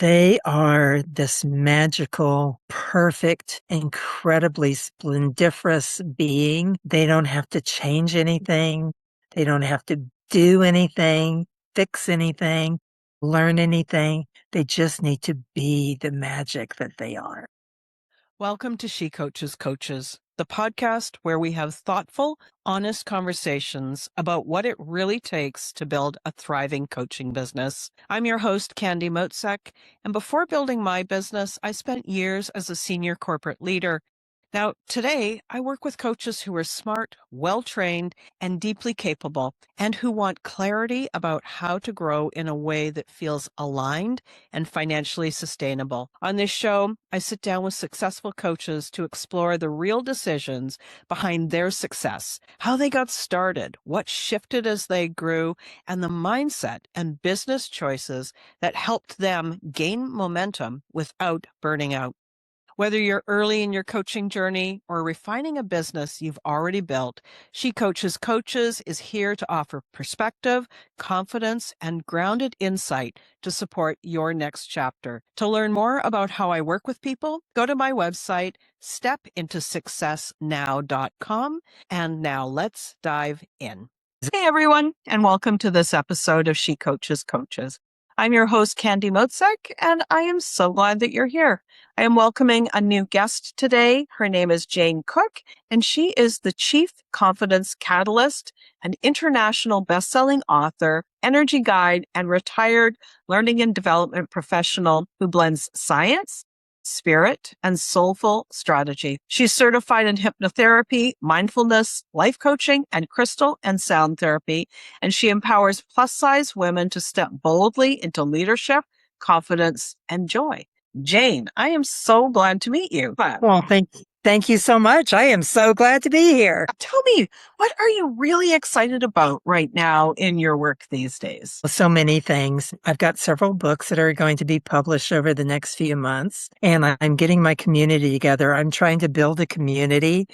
They are this magical, perfect, incredibly splendiferous being. They don't have to change anything. They don't have to do anything, fix anything, learn anything. They just need to be the magic that they are. Welcome to She Coaches Coaches, the podcast where we have thoughtful, honest conversations about what it really takes to build a thriving coaching business. I'm your host, Candy Motzek, and before building my business, I spent years as a senior corporate leader. Now, today, I work with coaches who are smart, well-trained, and deeply capable, and who want clarity about how to grow in a way that feels aligned and financially sustainable. On this show, I sit down with successful coaches to explore the real decisions behind their success, how they got started, what shifted as they grew, and the mindset and business choices that helped them gain momentum without burning out. Whether you're early in your coaching journey or refining a business you've already built, She Coaches Coaches is here to offer perspective, confidence, and grounded insight to support your next chapter. To learn more about how I work with people, go to my website, stepintosuccessnow.com. And now let's dive in. Hey, everyone, and welcome to this episode of She Coaches Coaches. I'm your host, Candy Motzek, and I am so glad that you're here. I am welcoming a new guest today. Her name is Jane Cooke, and she is the Chief Confidence Catalyst, an international bestselling author, energy guide, and retired learning and development professional who blends science, spirit, and soulful strategy. She's certified in hypnotherapy, mindfulness, life coaching, and crystal and sound therapy, and she empowers plus-size women to step boldly into leadership, confidence, and joy. Jane, I am so glad to meet you. Well, thank you so much. I am so glad to be here. Tell me, what are you really excited about right now in your work these days? So many things. I've got several books that are going to be published over the next few months, and I'm getting my community together. I'm trying to build a community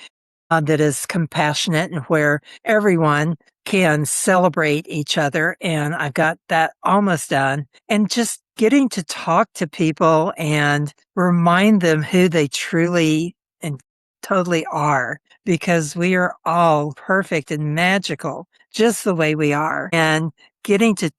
that is compassionate and where everyone can celebrate each other. And I've got that almost done. And just getting to talk to people and remind them who they truly and totally are, because we are all perfect and magical just the way we are. And getting to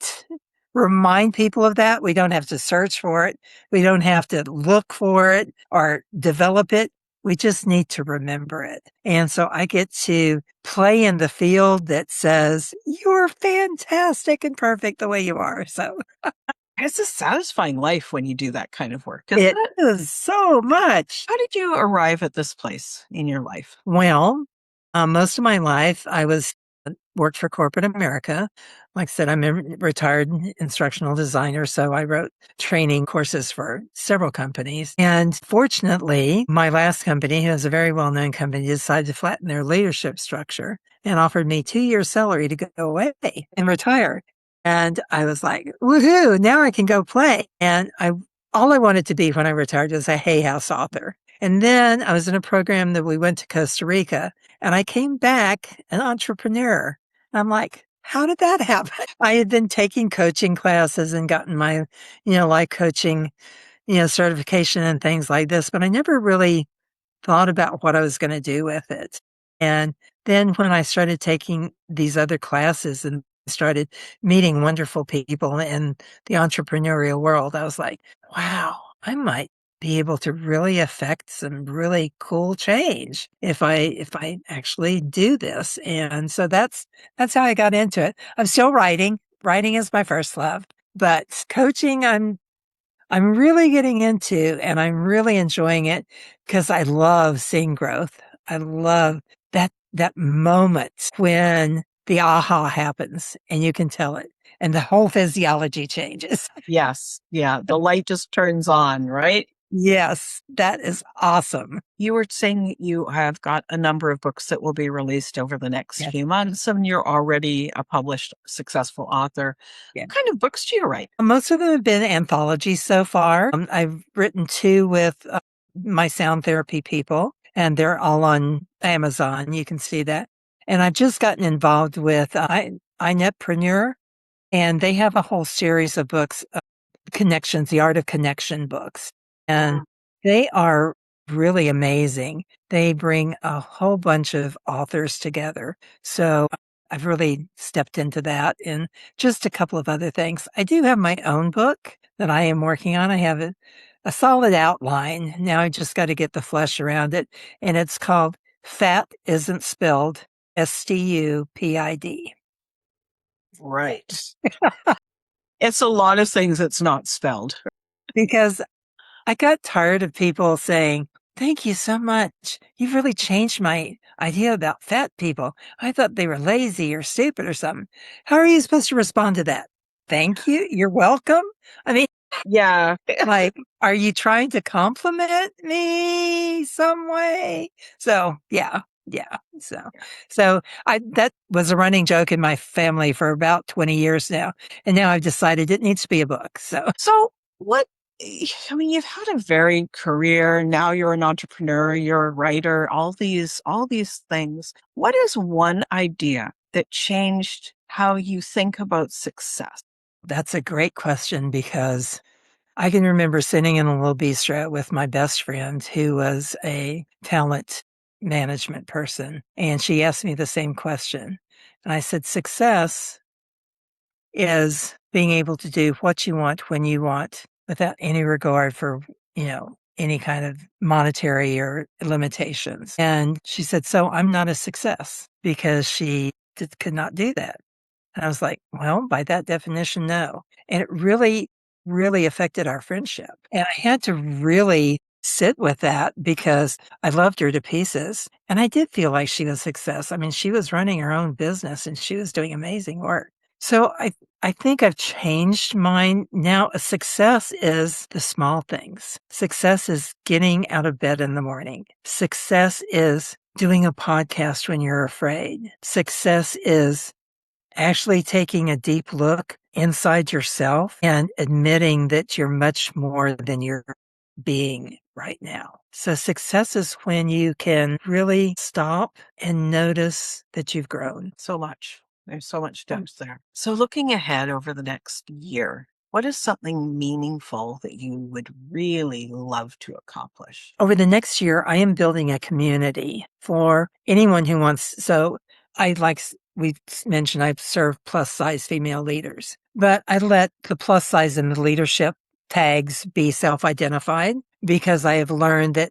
remind people of that. We don't have to search for it. We don't have to look for it or develop it. We just need to remember it. And so I get to play in the field that says, you're fantastic and perfect the way you are. So It's a satisfying life when you do that kind of work, it isn't it? is so much. How did you arrive at this place in your life? Well, most of my life I worked for corporate America. Like I said, I'm a retired instructional designer, so I wrote training courses for several companies. And fortunately, my last company, who was a very well-known company, decided to flatten their leadership structure and offered me 2 years salary to go away and retire. And I was like, woohoo, now I can go play. And all I wanted to be when I retired was a Hay House author. And then I was in a program that we went to Costa Rica, and I came back an entrepreneur. I'm like, how did that happen? I had been taking coaching classes and gotten my, life coaching, certification and things like this, but I never really thought about what I was going to do with it. And then when I started taking these other classes and started meeting wonderful people in the entrepreneurial world, I was like, wow, I might be able to really affect some really cool change if I actually do this. And so that's how I got into it. I'm still writing. Writing is my first love, but coaching I'm really getting into, and I'm really enjoying it because I love seeing growth. I love that moment when the aha happens and you can tell it and the whole physiology changes. Yes. Yeah. The light just turns on, right? Yes, that is awesome. You were saying you have got a number of books that will be released over the next Yes. few months, and you're already a published, successful author. Yeah. What kind of books do you write? Most of them have been anthologies so far. I've written 2 with my sound therapy people, and they're all on Amazon. You can see that. And I've just gotten involved with iNetpreneur, and they have a whole series of books Connections, the Art of Connection books. And they are really amazing. They bring a whole bunch of authors together. So I've really stepped into that and just a couple of other things. I do have my own book that I am working on. I have a solid outline. Now I just got to get the flesh around it. And it's called Fat Isn't Spilled, STUPID. Right. It's a lot of things that's not spelled. Because I got tired of people saying, "Thank you so much. You've really changed my idea about fat people. I thought they were lazy or stupid or something." How are you supposed to respond to that? Thank you. You're welcome. I mean, Yeah. like, are you trying to compliment me some way? So, yeah. Yeah. So that was a running joke in my family for about 20 years now. And now I've decided it needs to be a book. So what, I mean, you've had a varied career. Now you're an entrepreneur, you're a writer, all these things. What is one idea that changed how you think about success? That's a great question because I can remember sitting in a little bistro with my best friend who was a talent management person. And she asked me the same question. And I said, success is being able to do what you want when you want without any regard for, any kind of monetary or limitations. And she said, so I'm not a success because she could not do that. And I was like, well, by that definition, no. And it really, really affected our friendship. And I had to really sit with that because I loved her to pieces. And I did feel like she was a success. I mean, she was running her own business and she was doing amazing work. So I think I've changed mine. Now, a success is the small things. Success is getting out of bed in the morning. Success is doing a podcast when you're afraid. Success is actually taking a deep look inside yourself and admitting that you're much more than you're being right now. So success is when you can really stop and notice that you've grown. So much. There's so much depth there. So looking ahead over the next year, what is something meaningful that you would really love to accomplish? Over the next year, I am building a community for anyone who wants. So we mentioned, I've served plus size female leaders, but I let the plus size and the leadership tags be self-identified because I have learned that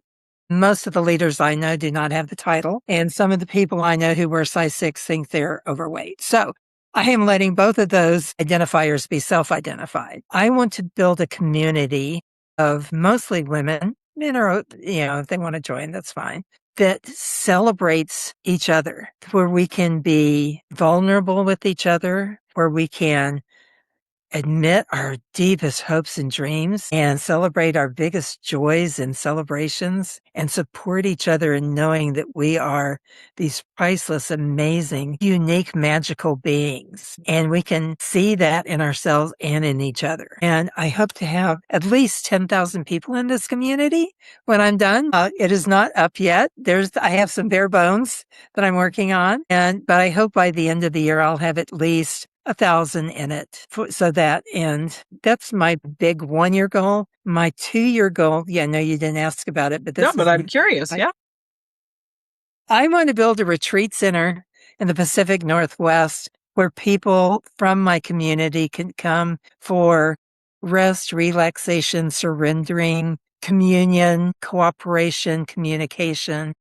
most of the leaders I know do not have the title. And some of the people I know who wear size 6 think they're overweight. So I am letting both of those identifiers be self-identified. I want to build a community of mostly women. Men are, if they want to join, that's fine. That celebrates each other, where we can be vulnerable with each other, where we can admit our deepest hopes and dreams and celebrate our biggest joys and celebrations and support each other in knowing that we are these priceless, amazing, unique, magical beings. And we can see that in ourselves and in each other. And I hope to have at least 10,000 people in this community when I'm done. It is not up yet. I have some bare bones that I'm working on. But I hope by the end of the year, I'll have at least 1,000 in it. And that's my big 1-year goal. My 2-year goal, no, you didn't ask about it, but I'm curious. Yeah. I want to build a retreat center in the Pacific Northwest where people from my community can come for rest, relaxation, surrendering, communion, cooperation, communication,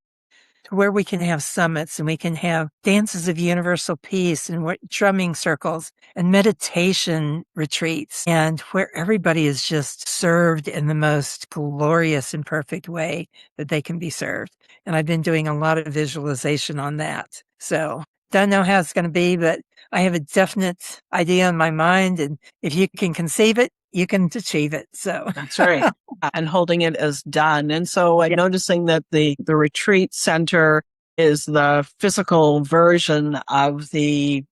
where we can have summits and we can have dances of universal peace and drumming circles and meditation retreats, and where everybody is just served in the most glorious and perfect way that they can be served. And I've been doing a lot of visualization on that. So don't know how it's going to be, but I have a definite idea in my mind. And if you can conceive it, you can achieve it. So that's right. And holding it as done. And so I'm noticing that the retreat center is the physical version of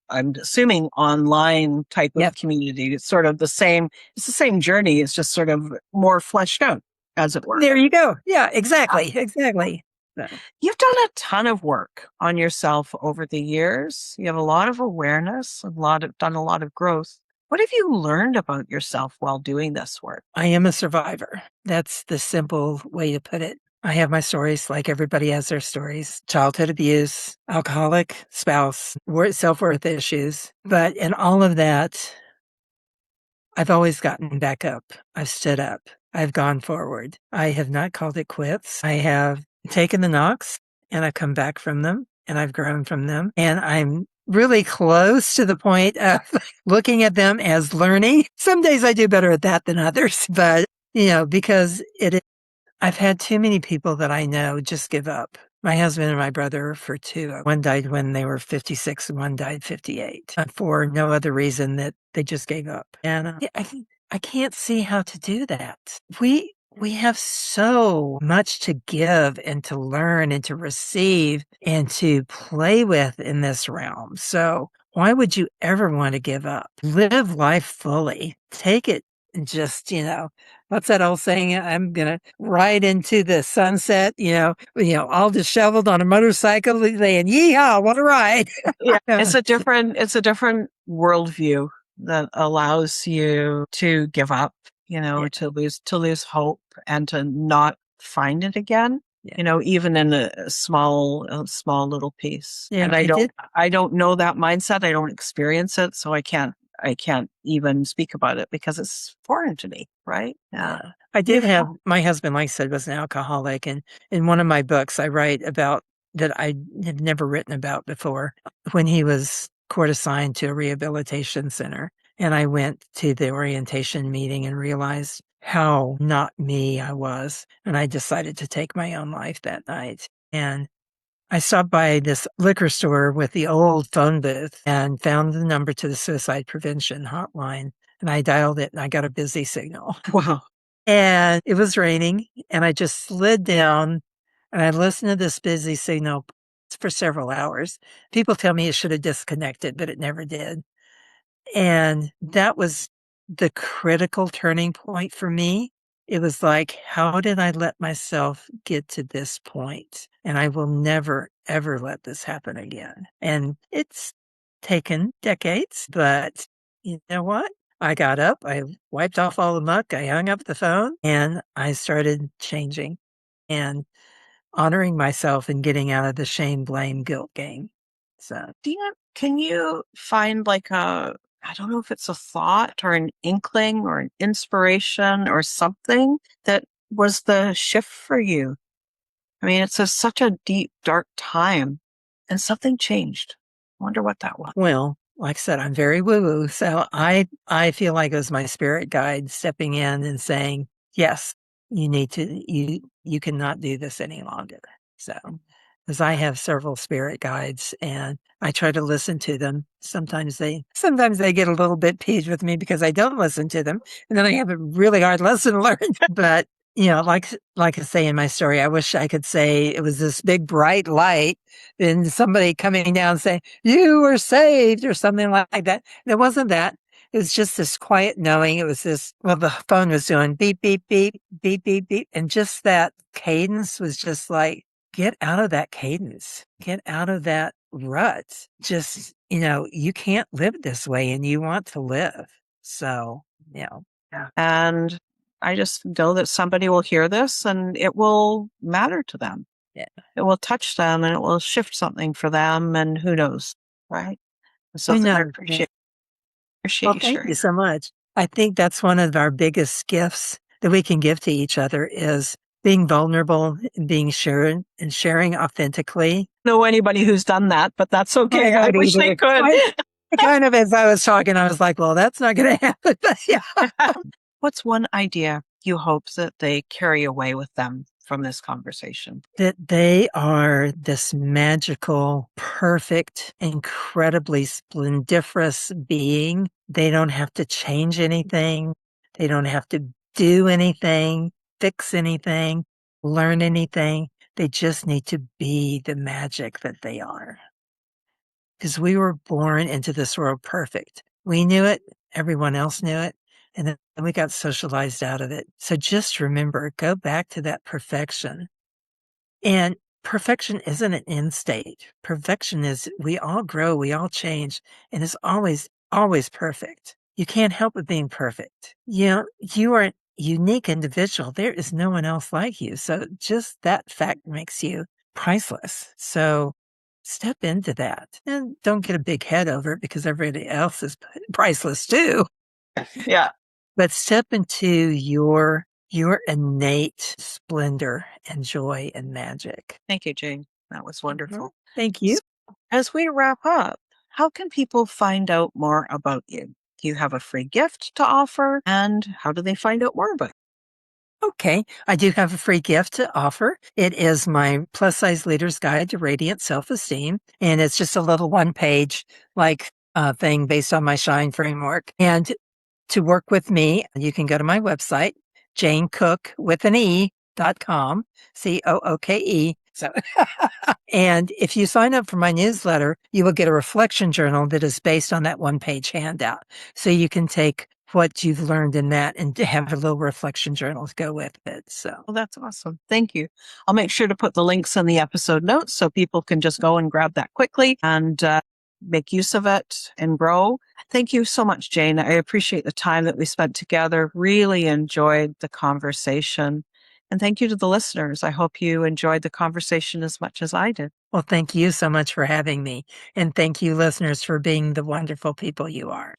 I'm assuming, online type of community. It's sort of the same journey. It's just sort of more fleshed out, as it were. There you go. Yeah, exactly. Exactly. You've done a ton of work on yourself over the years. You have a lot of awareness, done a lot of growth. What have you learned about yourself while doing this work? I am a survivor. That's the simple way to put it. I have my stories like everybody has their stories. Childhood abuse, alcoholic spouse, self-worth issues. But in all of that, I've always gotten back up. I've stood up. I've gone forward. I have not called it quits. I have taken the knocks and I've come back from them and I've grown from them. And I'm really close to the point of looking at them as learning. Some days I do better at that than others, but because I've had too many people that I know just give up. My husband and my brother for two. One died when they were 56 and one died 58 for no other reason that they just gave up. And I can't see how to do that. We have so much to give and to learn and to receive and to play with in this realm. So why would you ever want to give up? Live life fully. Take it and just, what's that old saying? I'm going to ride into the sunset, all disheveled on a motorcycle saying, yeehaw, what a ride. Yeah. It's a different worldview that allows you to give up, Yeah. to lose hope and to not find it again. Yeah. Even in a small little piece. Yeah, And I don't know that mindset. I don't experience it, so I can't even speak about it because it's foreign to me, right? Yeah. Yeah. I did have my husband, like I said, was an alcoholic. And in one of my books, I write about that I had never written about before when he was court assigned to a rehabilitation center. And I went to the orientation meeting and realized how not me I was. And I decided to take my own life that night. And I stopped by this liquor store with the old phone booth and found the number to the suicide prevention hotline. And I dialed it and I got a busy signal. Wow. And it was raining and I just slid down and I listened to this busy signal for several hours. People tell me it should have disconnected, but it never did. And that was the critical turning point for me. It was like, how did I let myself get to this point? And I will never, ever let this happen again. And it's taken decades, but you know what? I got up, I wiped off all the muck, I hung up the phone, and I started changing and honoring myself and getting out of the shame, blame, guilt game. So, Can you find like I don't know if it's a thought or an inkling or an inspiration or something that was the shift for you? I mean, it's such a deep, dark time and something changed. I wonder what that was. well, like I said, I'm very woo-woo, so I feel like it was my spirit guide stepping in and saying, "Yes, you need to you cannot do this any longer." So, because I have several spirit guides and I try to listen to them. Sometimes they get a little bit peeved with me because I don't listen to them, and then I have a really hard lesson to learn. But like I say in my story, I wish I could say it was this big bright light and somebody coming down saying, "You were saved," or something like that. It wasn't that. It was just this quiet knowing. It was the phone was doing beep, beep, beep, beep, beep, beep. And just that cadence was just like, get out of that cadence, get out of that rut. Just, you can't live this way and you want to live. So, yeah. And I just know that somebody will hear this and it will matter to them. Yeah. It will touch them and it will shift something for them. And who knows, right? So Who I knows? appreciate Well, you thank you sharing. so much. I think that's one of our biggest gifts that we can give to each other is being vulnerable and being sharing authentically. Know anybody who's done that, but that's okay. I don't wish they either. could. Kind of as I was talking, I was like, well, that's not going to happen. But yeah. What's one idea you hope that they carry away with them from this conversation? That they are this magical, perfect, incredibly splendiferous being. They don't have to change anything. They don't have to do anything, fix anything, learn anything. They just need to be the magic that they are. Because we were born into this world perfect. We knew it. Everyone else knew it. And then we got socialized out of it. So just remember, go back to that perfection. And perfection isn't an end state. Perfection is we all grow, we all change, and it's always, always perfect. you can't help but being perfect. You are a unique individual. There is no one else like you. So just that fact makes you priceless. So step into that and don't get a big head over it because everybody else is priceless too. Yeah. But step into your innate splendor and joy and magic. Thank you, Jane. That was Mhm. wonderful. Thank you. So, as we wrap up, how can people find out more about you? Do you have a free gift to offer? And how do they find out more about Okay, I do have a free gift to offer. It is my plus size leader's guide to radiant self esteem. And it's just a little one page thing based on my shine framework. And to work with me, you can go to my website, janecooke.com, COOKE. So, and if you sign up for my newsletter, you will get a reflection journal that is based on that one page handout. So you can take what you've learned in that and have a little reflection journal to go with it. So, Well, that's awesome. Thank you. I'll make sure to put the links in the episode notes so people can just go and grab that quickly and make use of it and grow. Thank you so much, Jane. I appreciate the time that we spent together. Really enjoyed the conversation. And thank you to the listeners. I hope you enjoyed the conversation as much as I did. well, thank you so much for having me. And thank you, listeners, for being the wonderful people you are.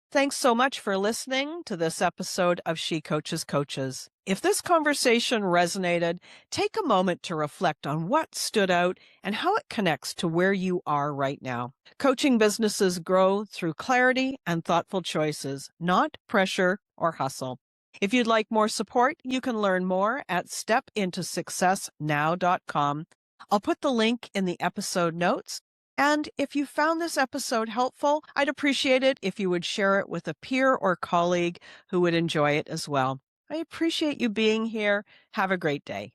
Thanks so much for listening to this episode of She Coaches Coaches. If this conversation resonated, take a moment to reflect on what stood out and how it connects to where you are right now. Coaching businesses grow through clarity and thoughtful choices, not pressure or hustle. If you'd like more support, you can learn more at stepintosuccessnow.com. I'll put the link in the episode notes. And if you found this episode helpful, I'd appreciate it if you would share it with a peer or colleague who would enjoy it as well. I appreciate you being here. Have a great day.